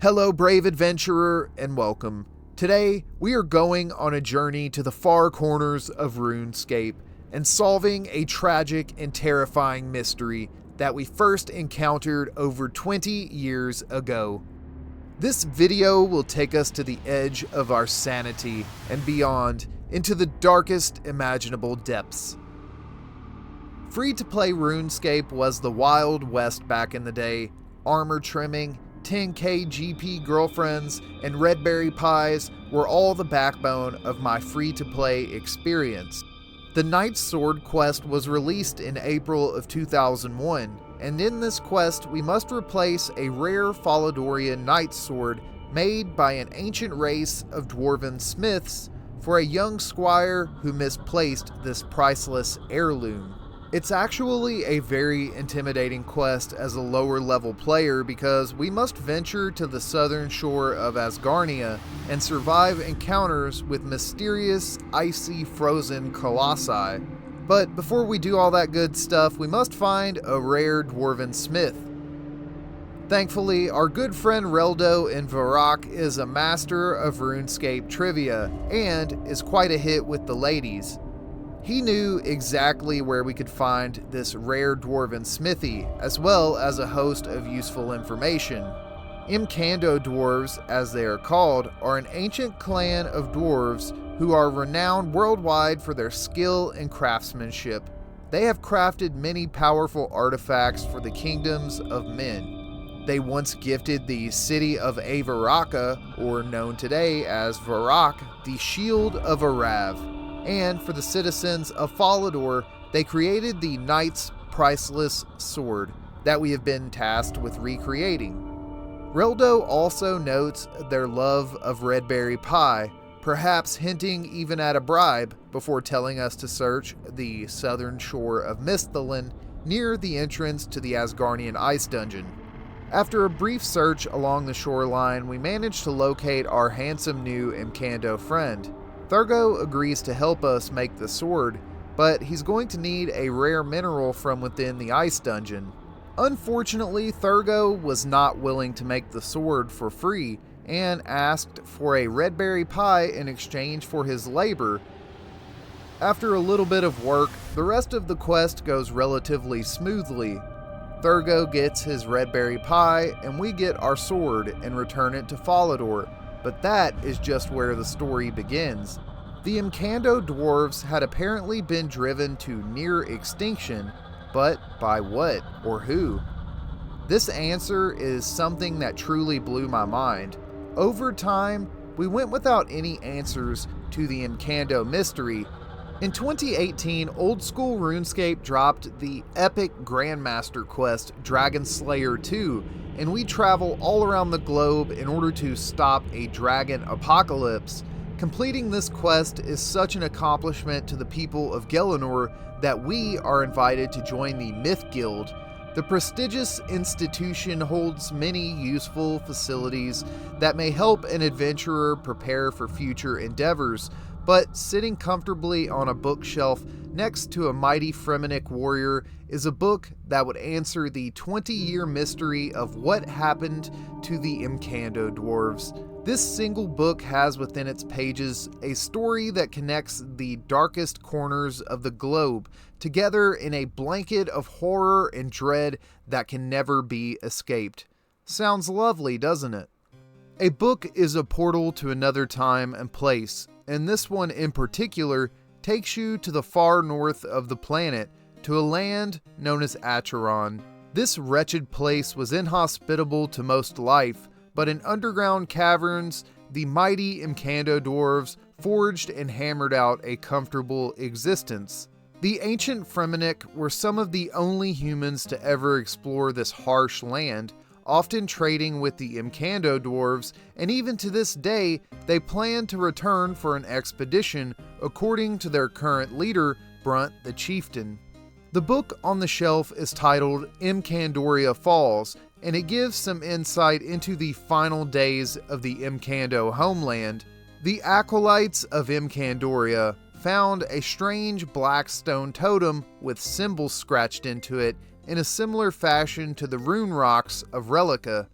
Hello, brave adventurer, and welcome. Today, we are going on a journey to the far corners of Runescape and solving a tragic and terrifying mystery that we first encountered over 20 years ago. This video will take us to the edge of our sanity and beyond, into the darkest imaginable depths. Free-to-play Runescape was the Wild West back in the day. Armor trimming, 10k GP girlfriends, and red berry pies were all the backbone of my free-to-play experience. The Knight's Sword quest was released in April of 2001, and in this quest we must replace a rare Faladorian Knight's Sword made by an ancient race of dwarven smiths for a young squire who misplaced this priceless heirloom. It's actually a very intimidating quest as a lower level player because we must venture to the southern shore of Asgarnia and survive encounters with mysterious, icy, frozen colossi. But before we do all that good stuff, we must find a rare dwarven smith. Thankfully, our good friend Reldo in Varrock is a master of RuneScape trivia and is quite a hit with the ladies. He knew exactly where we could find this rare dwarven smithy, as well as a host of useful information. Imcando dwarves, as they are called, are an ancient clan of dwarves who are renowned worldwide for their skill and craftsmanship. They have crafted many powerful artifacts for the kingdoms of men. They once gifted the city of Avaraka, or known today as Varrock, the Shield of Arav. And for the citizens of Falador, they created the Knight's Priceless Sword that we have been tasked with recreating. Reldo also notes their love of red berry pie, perhaps hinting even at a bribe before telling us to search the southern shore of Misthalin near the entrance to the Asgarnian Ice Dungeon. After a brief search along the shoreline, we managed to locate our handsome new imcando friend. Thurgo agrees to help us make the sword, but he's going to need a rare mineral from within the ice dungeon. Unfortunately, Thurgo was not willing to make the sword for free and asked for a red berry pie in exchange for his labor. After a little bit of work, the rest of the quest goes relatively smoothly. Thurgo gets his red berry pie and we get our sword and return it to Falador. But that is just where the story begins. The imcando dwarves had apparently been driven to near extinction, but by what or who? This answer is something that truly blew my mind. Over time, we went without any answers to the imcando mystery. In 2018, Old School RuneScape dropped the epic Grandmaster quest Dragon Slayer 2, and we travel all around the globe in order to stop a dragon apocalypse. Completing this quest is such an accomplishment to the people of Gelinor that we are invited to join the Myth Guild. The prestigious institution holds many useful facilities that may help an adventurer prepare for future endeavors, but sitting comfortably on a bookshelf next to a mighty Fremennik warrior is a book that would answer the 20-year mystery of what happened to the imcando dwarves. This single book has within its pages a story that connects the darkest corners of the globe together in a blanket of horror and dread that can never be escaped. Sounds lovely, doesn't it? A book is a portal to another time and place, and this one in particular takes you to the far north of the planet, to a land known as Acheron. This wretched place was inhospitable to most life, but in underground caverns, the mighty imcando dwarves forged and hammered out a comfortable existence. The ancient Fremennik were some of the only humans to ever explore this harsh land, often trading with the imcando dwarves, and even to this day, they plan to return for an expedition, according to their current leader, Brunt the Chieftain. The book on the shelf is titled Imcandoria Falls, and it gives some insight into the final days of the imcando homeland. The acolytes of Imcandoria found a strange black stone totem with symbols scratched into it in a similar fashion to the rune rocks of Relica.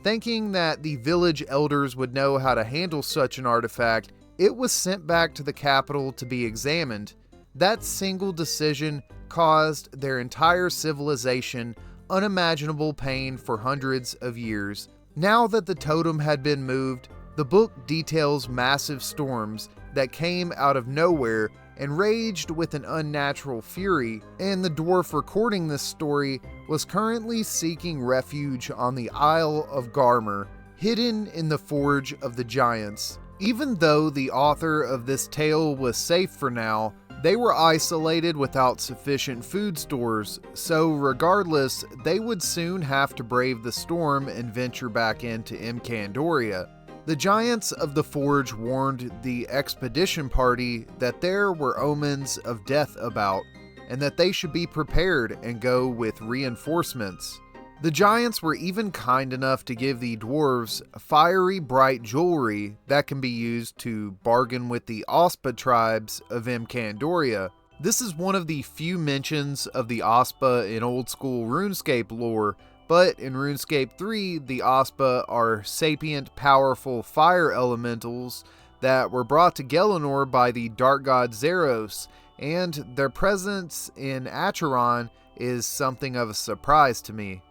Thinking that the village elders would know how to handle such an artifact, it was sent back to the capital to be examined. That single decision caused their entire civilization unimaginable pain for hundreds of years. Now that the totem had been moved, the book details massive storms that came out of nowhere and raged with an unnatural fury, and the dwarf recording this story was currently seeking refuge on the Isle of Garmer, hidden in the Forge of the Giants. Even though the author of this tale was safe for now, they were isolated without sufficient food stores, so regardless, they would soon have to brave the storm and venture back into Imcandoria. The Giants of the Forge warned the expedition party that there were omens of death about, and that they should be prepared and go with reinforcements. The Giants were even kind enough to give the dwarves fiery bright jewelry that can be used to bargain with the Ospa tribes of Imcandoria. This is one of the few mentions of the Ospa in old school Runescape lore, but in Runescape 3, the Ospa are sapient, powerful fire elementals that were brought to Gelinor by the dark god Xeros, and their presence in Acheron is something of a surprise to me.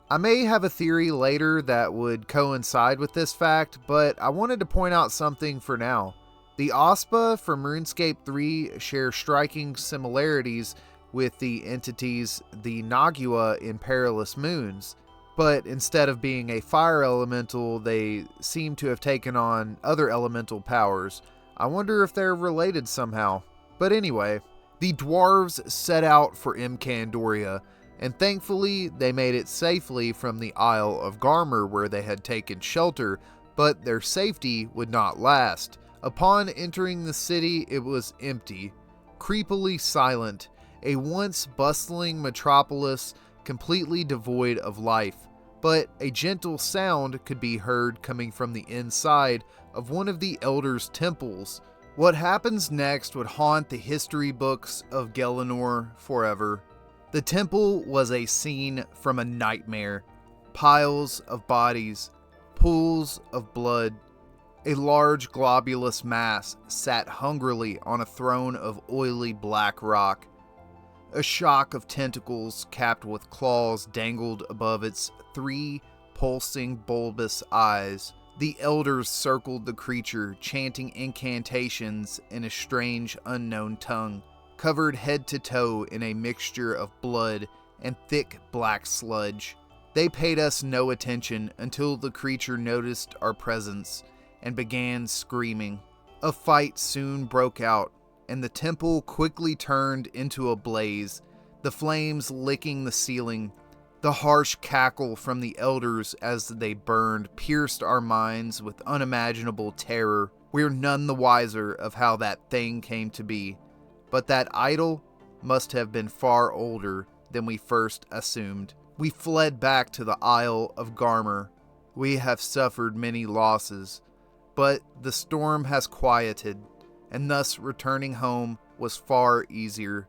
I may have a theory later that would coincide with this fact, but I wanted to point out something for now. The Ospa from RuneScape 3 share striking similarities with the entities the Nagua in Perilous Moons, but instead of being a fire elemental, they seem to have taken on other elemental powers. I wonder if they're related somehow. But anyway, the dwarves set out for Imcandoria, and thankfully they made it safely from the Isle of Garmer where they had taken shelter, but their safety would not last. Upon entering the city, it was empty, creepily silent, a once bustling metropolis completely devoid of life, but a gentle sound could be heard coming from the inside of one of the elders' temples. What happens next would haunt the history books of Gelinor forever. The temple was a scene from a nightmare. Piles of bodies, pools of blood. A large globulous mass sat hungrily on a throne of oily black rock. A shock of tentacles capped with claws dangled above its 3 pulsing bulbous eyes. The elders circled the creature, chanting incantations in a strange unknown tongue, covered head to toe in a mixture of blood and thick black sludge. They paid us no attention until the creature noticed our presence and began screaming. A fight soon broke out, and the temple quickly turned into a blaze, the flames licking the ceiling. The harsh cackle from the elders as they burned pierced our minds with unimaginable terror. We're none the wiser of how that thing came to be, but that idol must have been far older than we first assumed. We fled back to the Isle of Garmer. We have suffered many losses, but the storm has quieted, and thus returning home was far easier.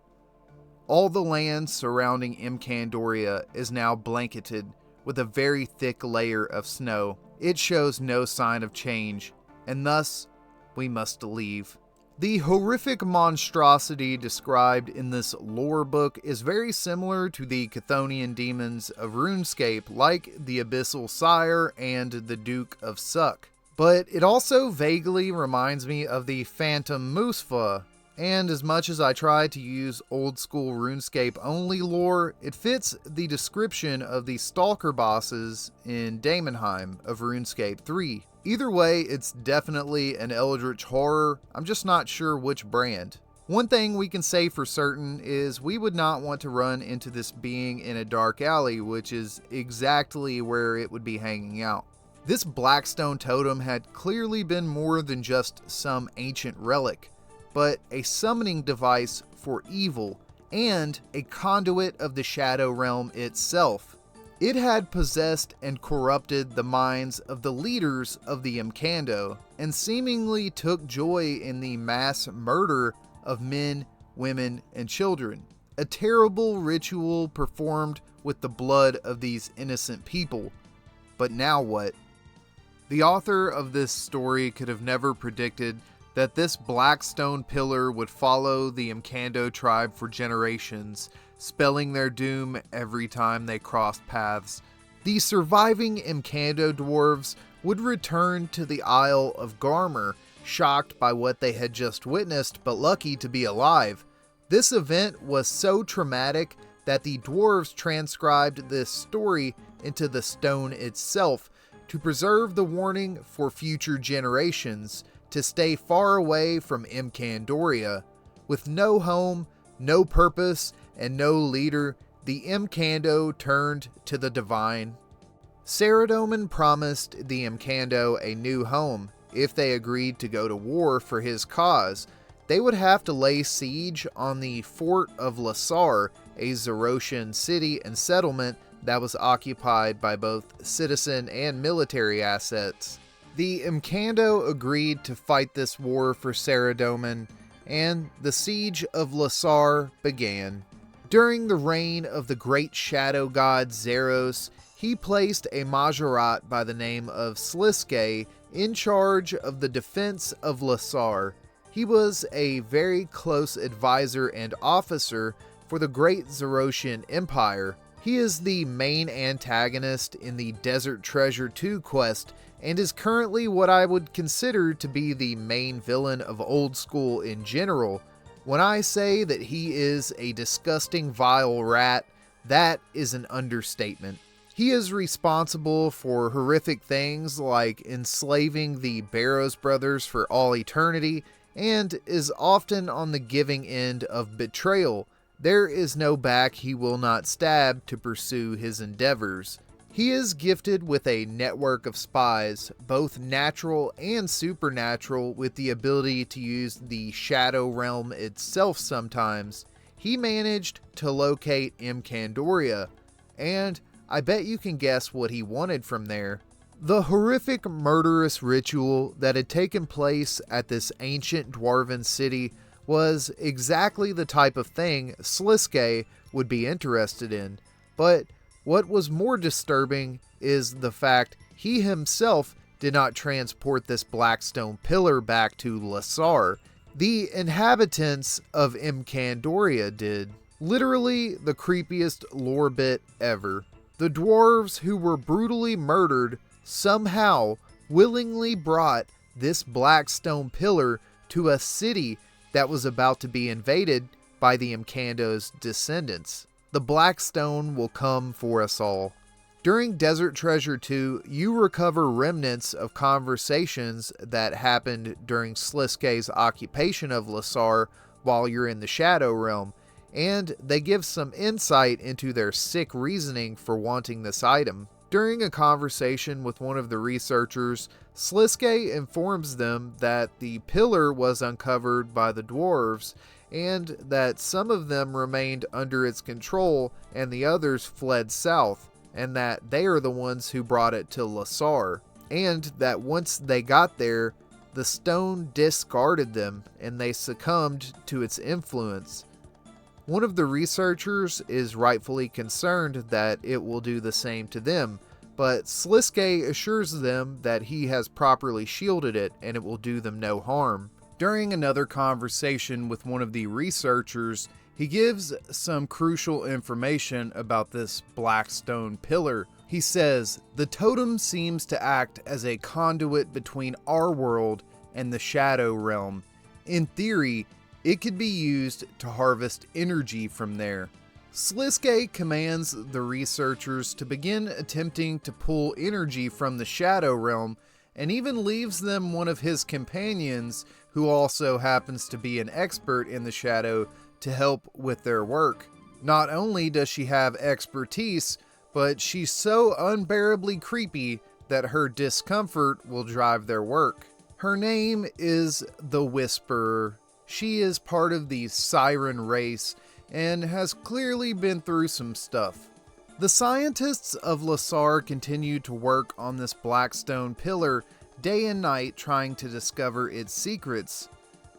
All the land surrounding Imcandoria is now blanketed with a very thick layer of snow. It shows no sign of change, and thus we must leave. The horrific monstrosity described in this lore book is very similar to the Chthonian demons of RuneScape, like the Abyssal Sire and the Duke of Suck. But it also vaguely reminds me of the Phantom Musfa, and as much as I try to use old school RuneScape only lore, it fits the description of the Stalker bosses in Daemonheim of RuneScape 3. Either way, it's definitely an eldritch horror, I'm just not sure which brand. One thing we can say for certain is we would not want to run into this being in a dark alley, which is exactly where it would be hanging out. This Blackstone totem had clearly been more than just some ancient relic, but a summoning device for evil and a conduit of the Shadow Realm itself. It had possessed and corrupted the minds of the leaders of the imcando, and seemingly took joy in the mass murder of men, women, and children. A terrible ritual performed with the blood of these innocent people. But now what? The author of this story could have never predicted that this black stone pillar would follow the Imcando tribe for generations, spelling their doom every time they crossed paths. The surviving Imcando dwarves would return to the Isle of Garmer, shocked by what they had just witnessed, but lucky to be alive. This event was so traumatic that the dwarves transcribed this story into the stone itself to preserve the warning for future generations to stay far away from Imcandoria. With no home, no purpose, and no leader, the Imcando turned to the divine. Saradomin promised the Imcando a new home. If they agreed to go to war for his cause, they would have to lay siege on the fort of Lasar, a Zerosian city and settlement that was occupied by both citizen and military assets. The Imcando agreed to fight this war for Saradomin, and the siege of Lasar began. During the reign of the great shadow god Zeros, he placed a Majorat by the name of Sliske in charge of the defense of Lasar. He was a very close advisor and officer for the great Zerosian Empire. He is the main antagonist in the Desert Treasure 2 quest, and is currently what I would consider to be the main villain of Old School in general. When I say that he is a disgusting vile rat, that is an understatement. He is responsible for horrific things like enslaving the Barrows brothers for all eternity, and is often on the giving end of betrayal. There is no back he will not stab to pursue his endeavors. He is gifted with a network of spies, both natural and supernatural, with the ability to use the Shadow Realm itself sometimes. He managed to locate Imcandoria, and I bet you can guess what he wanted from there. The horrific murderous ritual that had taken place at this ancient dwarven city was exactly the type of thing Sliske would be interested in. But what was more disturbing is the fact he himself did not transport this black stone pillar back to Lasar. The inhabitants of Imcandoria did. Literally the creepiest lore bit ever. The dwarves who were brutally murdered somehow willingly brought this black stone pillar to a city that was about to be invaded by the Imcando's descendants. The black stone will come for us all. During Desert Treasure 2, you recover remnants of conversations that happened during Sliske's occupation of Lasar while you're in the Shadow Realm, and they give some insight into their sick reasoning for wanting this item. During a conversation with one of the researchers, Sliske informs them that the pillar was uncovered by the dwarves, and that some of them remained under its control and the others fled south, and that they are the ones who brought it to Lasar, and that once they got there, the stone discarded them and they succumbed to its influence. One of the researchers is rightfully concerned that it will do the same to them, but Sliske assures them that he has properly shielded it and it will do them no harm. During another conversation with one of the researchers, he gives some crucial information about this black stone pillar. He says, "The totem seems to act as a conduit between our world and the Shadow Realm. In theory, it could be used to harvest energy from there." Sliske commands the researchers to begin attempting to pull energy from the Shadow Realm, and even leaves them one of his companions, who also happens to be an expert in the Shadow, to help with their work. Not only does she have expertise, but she's so unbearably creepy that her discomfort will drive their work. Her name is the Whisperer. She is part of the Siren race and has clearly been through some stuff. The scientists of Lasar continue to work on this black stone pillar day and night, trying to discover its secrets.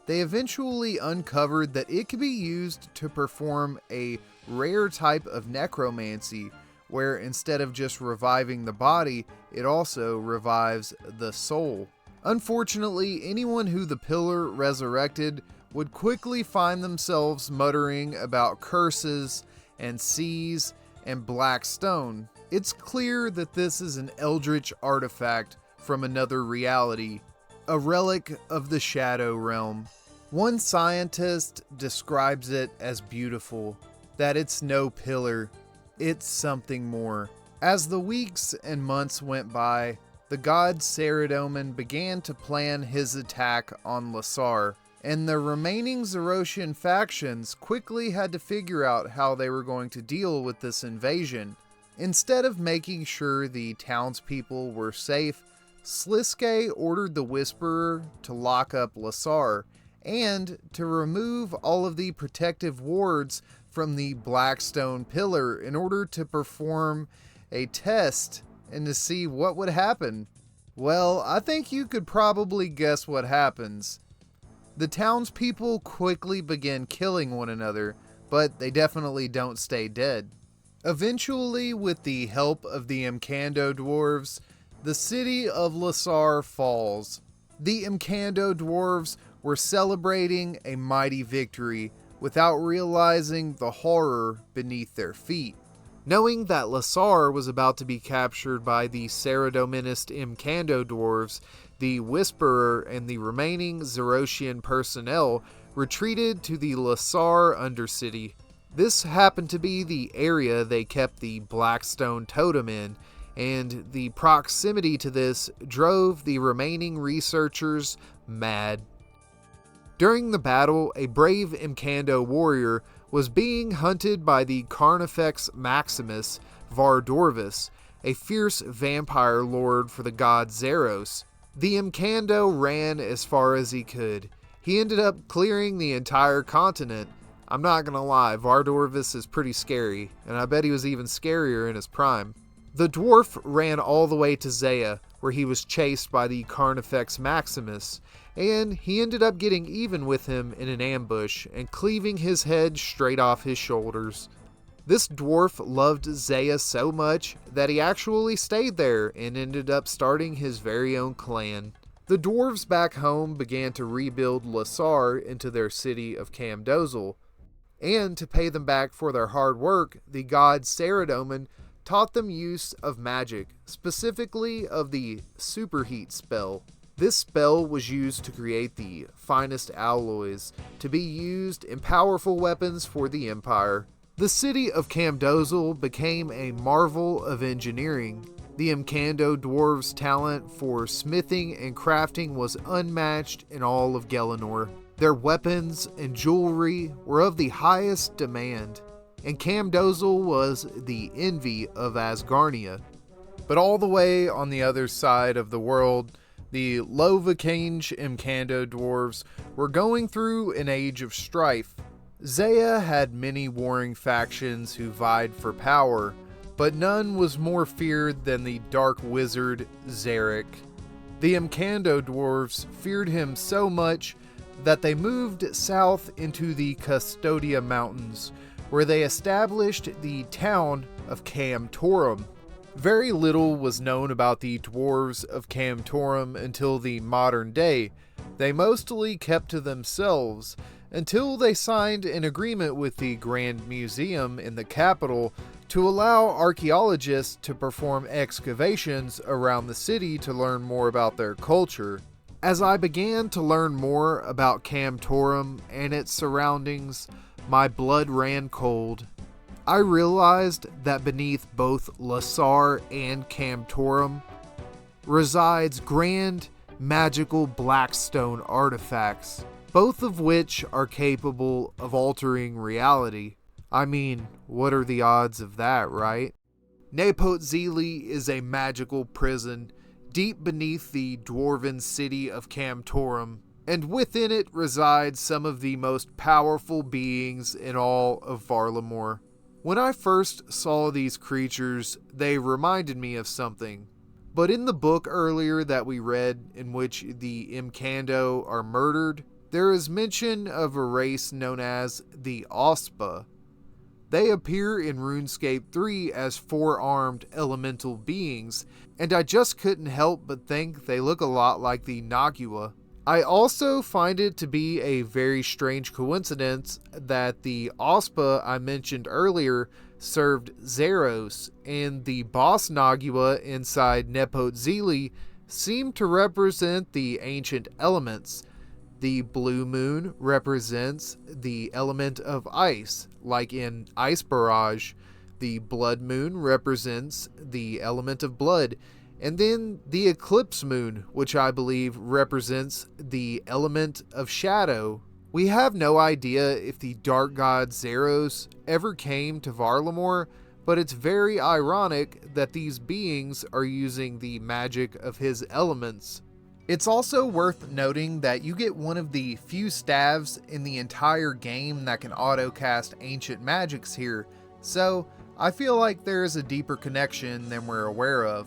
They eventually uncovered that it could be used to perform a rare type of necromancy, where instead of just reviving the body, it also revives the soul. Unfortunately, anyone who the pillar resurrected would quickly find themselves muttering about curses and seas and black stone. It's clear that this is an eldritch artifact from another reality, a relic of the Shadow Realm. One scientist describes it as beautiful, that it's no pillar, it's something more. As the weeks and months went by, the god Sardaco began to plan his attack on Lasar, and the remaining Xerosian factions quickly had to figure out how they were going to deal with this invasion. Instead of making sure the townspeople were safe, Sliske ordered the Whisperer to lock up Lasar and to remove all of the protective wards from the Blackstone Pillar in order to perform a test and to see what would happen. Well, I think you could probably guess what happens. The townspeople quickly begin killing one another, but they definitely don't stay dead. Eventually, with the help of the imcando dwarves, the city of Lasar falls. The imcando dwarves were celebrating a mighty victory without realizing the horror beneath their feet. Knowing that Lasar was about to be captured by the Saradominist imcando dwarves, the Whisperer and the remaining Xerosian personnel retreated to the Lasar Undercity. This happened to be the area they kept the Blackstone Totem in, and the proximity to this drove the remaining researchers mad. During the battle, a brave imcando warrior was being hunted by the Carnifex Maximus Vardorvis, a fierce vampire lord for the god Zeros. The imcando ran as far as he could. He ended up clearing the entire continent. I'm not gonna lie, Vardorvis is pretty scary, and I bet he was even scarier in his prime. The dwarf ran all the way to Zaya, where he was chased by the Carnifex Maximus, and he ended up getting even with him in an ambush and cleaving his head straight off his shoulders. This dwarf loved Zaya so much that he actually stayed there and ended up starting his very own clan. The dwarves back home began to rebuild Lasar into their city of Camdozel, and to pay them back for their hard work, the god Sardaco taught them use of magic, specifically of the superheat spell. This spell was used to create the finest alloys to be used in powerful weapons for the Empire. The city of Camdozel became a marvel of engineering. The imcando dwarves' talent for smithing and crafting was unmatched in all of Gelinor. Their weapons and jewelry were of the highest demand, and Camdozel was the envy of Asgarnia. But all the way on the other side of the world, the Lovacange imcando dwarves were going through an age of strife. Zaya had many warring factions who vied for power, but none was more feared than the dark wizard Xeric. The imcando dwarves feared him so much that they moved south into the Custodia Mountains, where they established the town of Camtorum. Very little was known about the dwarves of Camtorum until the modern day. They mostly kept to themselves until they signed an agreement with the Grand Museum in the capital to allow archaeologists to perform excavations around the city to learn more about their culture. As I began to learn more about Camtorum and its surroundings, my blood ran cold. I realized that beneath both Lasar and Camtorum resides grand, magical Blackstone artifacts, both of which are capable of altering reality. I mean, what are the odds of that, right? Nepot Zili is a magical prison deep beneath the dwarven city of Camtorum, and within it resides some of the most powerful beings in all of Varlamore. When I first saw these creatures, they reminded me of something. But in the book earlier that we read, in which the imcando are murdered, there is mention of a race known as the Ospa. They appear in RuneScape 3 as 4-armed elemental beings, and I just couldn't help but think they look a lot like the Nagua. I also find it to be a very strange coincidence that the Ospa I mentioned earlier served Zeros, and the boss Nagua inside Nepot Zili seem to represent the ancient elements. The blue moon represents the element of ice, like in Ice Barrage. The blood moon represents the element of blood. And then the eclipse moon, which I believe represents the element of shadow. We have no idea if the dark god Zeros ever came to Varlamore, but it's very ironic that these beings are using the magic of his elements. It's also worth noting that you get one of the few staves in the entire game that can auto-cast ancient magics here, so I feel like there is a deeper connection than we're aware of.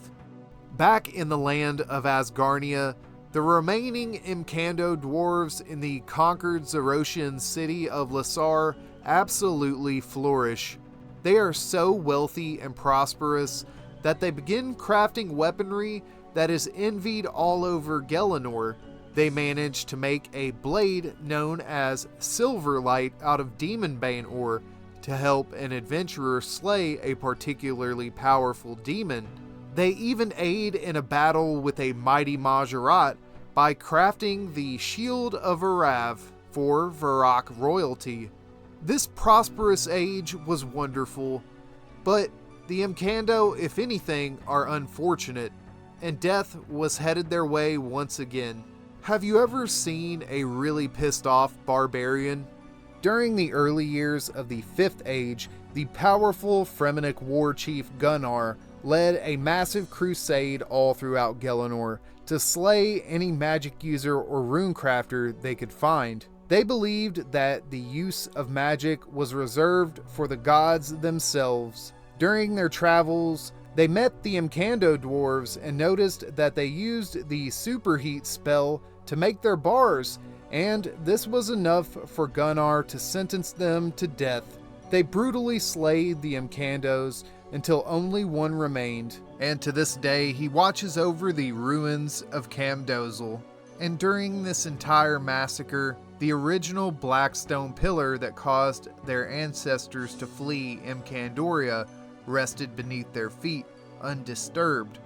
Back in the land of Asgarnia, the remaining imcando dwarves in the conquered Zerosian city of Lasar absolutely flourish. They are so wealthy and prosperous that they begin crafting weaponry that is envied all over Gelinor. They manage to make a blade known as Silverlight out of Demonbane ore to help an adventurer slay a particularly powerful demon. They even aid in a battle with a mighty Majorat by crafting the Shield of Arav for Varrock royalty. This prosperous age was wonderful, but the Imcando, if anything, are unfortunate, and death was headed their way once again. Have you ever seen a really pissed off barbarian? During the early years of the 5th Age, the powerful Fremennik war chief Gunnar led a massive crusade all throughout Gelinor to slay any magic user or runecrafter they could find. They believed that the use of magic was reserved for the gods themselves. During their travels, they met the Imcando dwarves and noticed that they used the superheat spell to make their bars, and this was enough for Gunnar to sentence them to death. They brutally slayed the Imcandos until only one remained, and to this day he watches over the ruins of Camdozel. And during this entire massacre, the original black stone pillar that caused their ancestors to flee Imcandoria rested beneath their feet, undisturbed,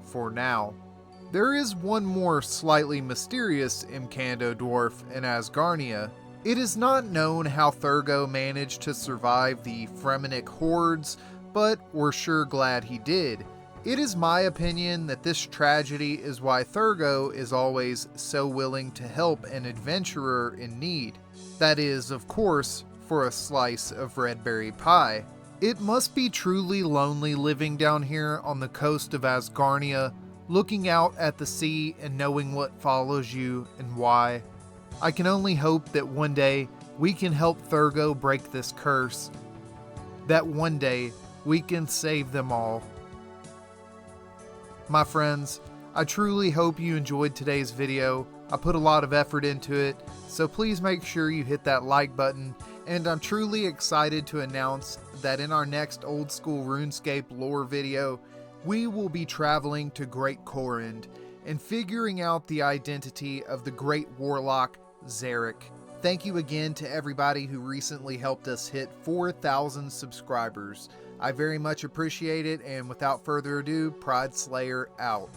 for now. There is one more slightly mysterious Imcando dwarf in Asgarnia. It is not known how Thurgo managed to survive the Fremennik hordes, but we're sure glad he did. It is my opinion that this tragedy is why Thurgo is always so willing to help an adventurer in need. That is, of course, for a slice of red berry pie. It must be truly lonely living down here on the coast of Asgarnia, looking out at the sea and knowing what follows you and why. I can only hope that one day we can help Thurgo break this curse. That one day we can save them all. My friends, I truly hope you enjoyed today's video. I put a lot of effort into it, so please make sure you hit that like button, and I'm truly excited to announce that in our next old school RuneScape lore video, we will be traveling to Great Korund and figuring out the identity of the great warlock Xeric. Thank you again to everybody who recently helped us hit 4,000 subscribers. I very much appreciate it, and without further ado, Pride Slayer out.